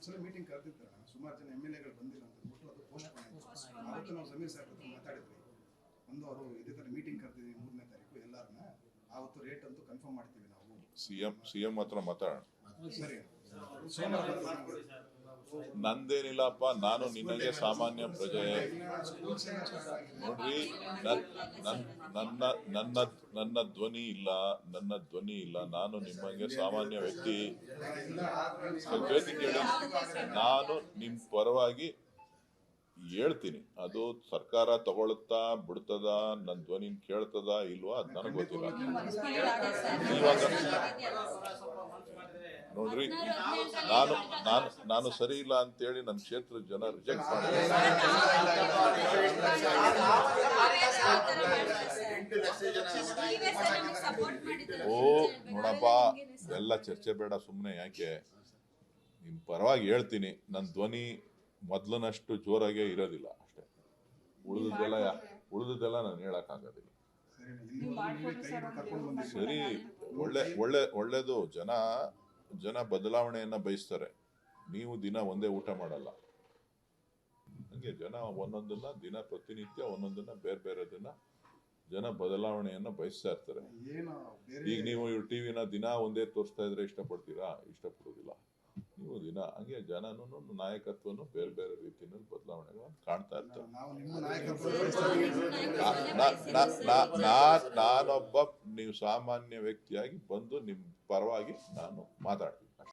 ಒಂದ್ಸಲ ಮೀಟಿಂಗ್ ಕರೆದಿದ್ದಾರೆ, ಸುಮಾರು ಜನ MLAಗಳು ಬಂದಿಲ್ಲ ಅಂತ ಬಿಟ್ಟು ಅದು ಪೋಸ್ಟ್ಪೋನ್ ಆಯಿತು. ಅವತ್ತು ನಾವು ಸಮೀರ್ ಸರ್ ಹತ್ರ ಮಾತಾಡಿದ್ವಿ. ಅವರು ಇದೇ ಥರ ಮೀಟಿಂಗ್ ಕರೆದಿದ್ದೀವಿ 3ನೇ ತಾರೀಕು ಎಲ್ಲರನ್ನ, ಆವತ್ತು ರೇಟ್ ಅಂತೂ ಕನ್ಫರ್ಮ್ ಮಾಡ್ತೀವಿ ನಾವು. ಸಿಎಂ ಹತ್ರ ಮಾತಾಡೋಣ. ಸರಿ, ನಂದೇನಿಲ್ಲಪ್ಪ, ನಾನು ನಿನಗೆ ಸಾಮಾನ್ಯ ಪ್ರಜೆ. ನೋಡ್ರಿ, ನನ್ನ ಧ್ವನಿ ಇಲ್ಲ, ನಾನು ನಿಮಗೆ ಸಾಮಾನ್ಯ ವ್ಯಕ್ತಿ. ಕೇಳಿ, ನಾನು ನಿಮ್ ಪರವಾಗಿ ಹೇಳ್ತೀನಿ. ಅದು ಸರ್ಕಾರ ತಗೊಳುತ್ತಾ ಬಿಡ್ತದ, ನನ್ನ ಧ್ವನಿ ಕೇಳ್ತದ ಇಲ್ವಾ ಅದು ನನಗೆ ಗೊತ್ತಿಲ್ಲ. ಇವಾಗ ನೋಡ್ರಿ, ನಾನು ಸರಿ ಇಲ್ಲ ಅಂತೇಳಿ ನನ್ನ ಕ್ಷೇತ್ರದ ಜನ ರಿಜೆಕ್ಟ್ ಮಾಡಿದ್ದಾರೆ. ನೋಡಪ್ಪ, ಎಲ್ಲ ಚರ್ಚೆ ಬೇಡ, ಸುಮ್ಮನೆ ಯಾಕೆ. ನಿಮ್ ಪರವಾಗಿ ಹೇಳ್ತೀನಿ, ನನ್ನ ಧ್ವನಿ ಮೊದ್ಲನಷ್ಟು ಜೋರಾಗೆ ಇರೋದಿಲ್ಲ ಅಷ್ಟೇ. ಉಳಿದದೆಲ್ಲ ನಾನು ಹೇಳಕ್ ಆಗೋದಿಲ್ಲ. ಸರಿ, ಒಳ್ಳೇದು. ಜನ ಬದಲಾವಣೆಯನ್ನ ಬಯಸ್ತಾರೆ. ನೀವು ದಿನ ಒಂದೇ ಊಟ ಮಾಡಲ್ಲ, ಹಂಗೆ ಜನ ಒಂದೊಂದನ್ನ ದಿನ ಪ್ರತಿನಿತ್ಯ ಒಂದೊಂದನ್ನ ಬೇರೆ ದಿನ ಜನ ಬದಲಾವಣೆಯನ್ನ ಬಯಸ್ತಾ ಇರ್ತಾರೆ. ಈಗ ನೀವು ಟಿವಿನ ದಿನ ಒಂದೇ ತೋರಿಸ್ತಾ ಇದ್ರೆ ಇಷ್ಟಪಡೋದಿಲ್ಲ. ನೀವು ದಿನ ಹಂಗೆ ಜನನೂ ನಾಯಕತ್ವನು ಬೇರೆ ರೀತಿಯಲ್ಲಿ ಬದಲಾವಣೆಗಳನ್ನು ಕಾಣ್ತಾ ಇರ್ತಾರೆ. ನಾನೊಬ್ಬ ನೀವು ಸಾಮಾನ್ಯ ವ್ಯಕ್ತಿಯಾಗಿ ಬಂದು ನಿಮ್ ಪರವಾಗಿ ನಾನು ಮಾತಾಡ್ತೀನಿ.